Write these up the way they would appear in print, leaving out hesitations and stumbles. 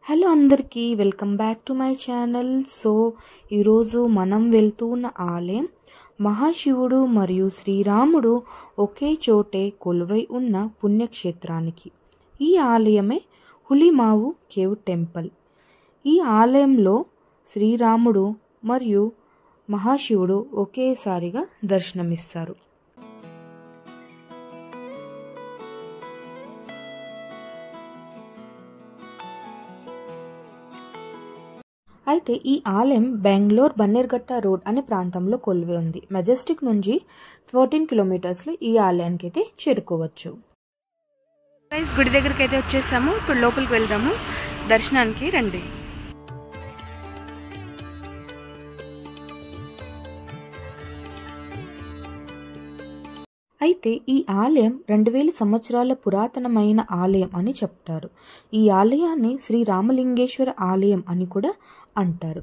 Hello అందరికీ welcome back to my channel. ఈరోజు మనం వెళ్తున్న ఆలయం మహాశివుడు మరియు శ్రీరాముడు ఒకే చోటే కొలువై ఉన్న పుణ్యక్షేత్రానికి. ఈ ఆలయమే హులిమావు కేవ్ టెంపుల్. ఈ ఆలయంలో శ్రీరాముడు మరియు మహాశివుడు ఒకేసారిగా దర్శనమిస్తారు. అయితే ఈ ఆలయం బెంగళూరు బన్నేర్ఘట్ట రోడ్ అనే ప్రాంతంలో కొలువై ఉంది. మెజెస్టిక్ నుంచి 14 కిలోమీటర్స్లో ఈ ఆలయానికి అయితే చేరుకోవచ్చు. గుడి దగ్గరికి అయితే వచ్చేసాము. ఇప్పుడు లోపలికి వెళ్దాము. దర్శనానికి రండి. అయితే ఈ ఆలయం 2000 సంవత్సరాల పురాతనమైన ఆలయం అని చెప్తారు. ఈ ఆలయాన్ని శ్రీ రామలింగేశ్వర ఆలయం అని కూడా అంటారు.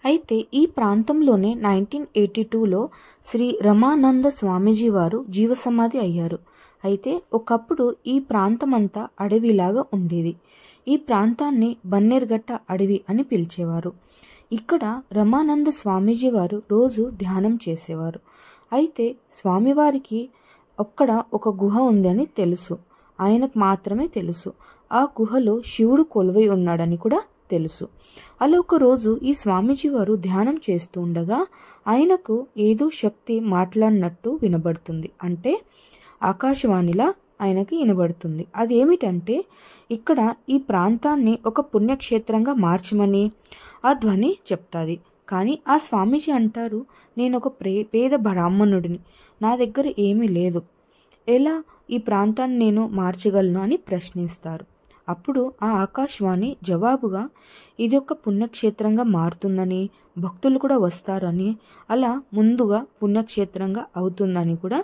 అయితే ఈ ప్రాంతంలోనే 1982లో శ్రీ రమానంద స్వామీజీ వారు జీవసమాధి అయ్యారు. అయితే ఒకప్పుడు ఈ ప్రాంతమంతా అడవిలాగా ఉండేది. ఈ ప్రాంతాన్ని బన్నేర్ఘట్ట అడవి అని పిలిచేవారు. ఇక్కడ రమానంద స్వామీజీ వారు రోజు ధ్యానం చేసేవారు. అయితే స్వామివారికి అక్కడ ఒక గుహ ఉందని తెలుసు. ఆయనకు మాత్రమే తెలుసు. ఆ గుహలో శివుడు కొలువై ఉన్నాడని కూడా తెలుసు. అలా ఒకరోజు ఈ స్వామీజీ వారు ధ్యానం చేస్తూ ఉండగా ఆయనకు ఏదో శక్తి మాట్లాడినట్టు వినబడుతుంది. అంటే ఆకాశవాణిలా ఆయనకి వినబడుతుంది. అదేమిటంటే ఇక్కడ ఈ ప్రాంతాన్ని ఒక పుణ్యక్షేత్రంగా మార్చమని ఆ ధ్వని చెప్తాది. కానీ ఆ స్వామీజీ అంటారు, నేను ఒక పేద బ్రాహ్మణుడిని, నా దగ్గర ఏమీ లేదు, ఎలా ఈ ప్రాంతాన్ని నేను మార్చగలను అని ప్రశ్నిస్తారు. అప్పుడు ఆ ఆకాశవాణి జవాబుగా ఇది ఒక పుణ్యక్షేత్రంగా మారుతుందని, భక్తులు కూడా వస్తారని, అలా ముందుగా పుణ్యక్షేత్రంగా అవుతుందని కూడా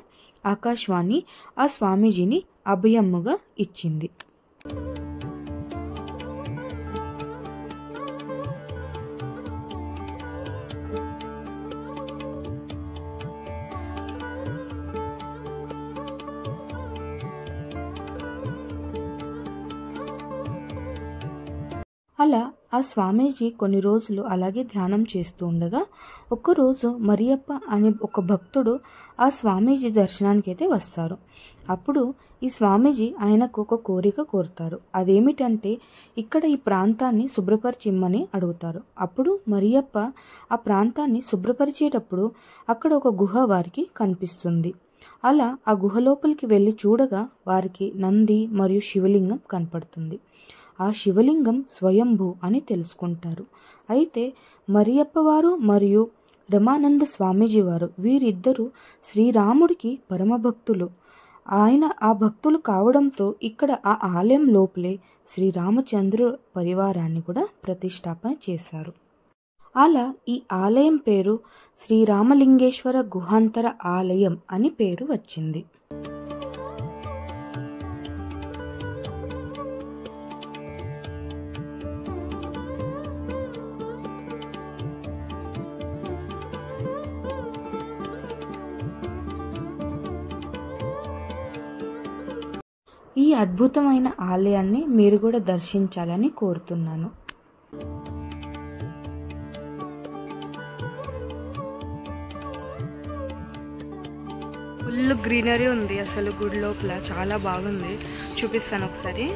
ఆకాశవాణి ఆ స్వామీజీని అభయముగా ఇచ్చింది. అలా ఆ స్వామీజీ కొన్ని రోజులు అలాగే ధ్యానం చేస్తూ ఉండగా ఒక్కరోజు మరియప్ప అనే ఒక భక్తుడు ఆ స్వామీజీ దర్శనానికి అయితే వస్తారు. అప్పుడు ఈ స్వామీజీ ఆయనకు ఒక కోరిక కోరుతారు. అదేమిటంటే ఇక్కడ ఈ ప్రాంతాన్ని శుభ్రపరిచిమ్మని అడుగుతారు. అప్పుడు మరియప్ప ఆ ప్రాంతాన్ని శుభ్రపరిచేటప్పుడు అక్కడ ఒక గుహ వారికి కనిపిస్తుంది. అలా ఆ గుహ లోపలికి వెళ్ళి చూడగా వారికి నంది మరియు శివలింగం కనపడుతుంది. ఆ శివలింగం స్వయంభూ అని తెలుసుకుంటారు. అయితే మరియప్ప వారు మరియు రమానంద స్వామీజీ వారు వీరిద్దరూ శ్రీరాముడికి పరమభక్తులు. ఆయన ఆ భక్తులు కావడంతో ఇక్కడ ఆ ఆలయం లోపలే శ్రీరామచంద్రు పరివారాన్ని కూడా ప్రతిష్టాపన చేశారు. అలా ఈ ఆలయం పేరు శ్రీరామలింగేశ్వర గుహాంతర ఆలయం అని పేరు వచ్చింది. ఈ అద్భుతమైన ఆలయాన్ని మీరు కూడా దర్శించాలని కోరుతున్నాను. ఫుల్ గ్రీనరీ ఉంది అసలు గుడి లోపల, చాలా బాగుంది. చూపిస్తాను ఒకసారి.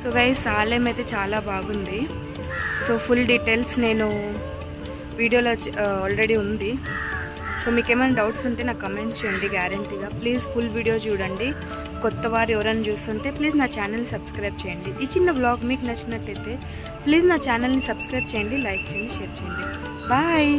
సో గైస్, ఆలయం అయితే చాలా బాగుంది. సో ఫుల్ డీటెయిల్స్ నేను వీడియోలో ఆల్రెడీ ఉంది. సో మీకు ఏమైనా డౌట్స్ ఉంటే నాకు కమెంట్ చేయండి గ్యారంటీగా. ప్లీజ్ ఫుల్ వీడియో చూడండి. కొత్త వారు ఎవరైనా చూస్తుంటే ప్లీజ్ నా ఛానల్ని సబ్స్క్రైబ్ చేయండి. ఈ చిన్న వ్లాగ్ మీకు నచ్చినట్టయితే ప్లీజ్ నా ఛానల్ని సబ్స్క్రైబ్ చేయండి, లైక్ చేయండి, షేర్ చేయండి. బాయ్.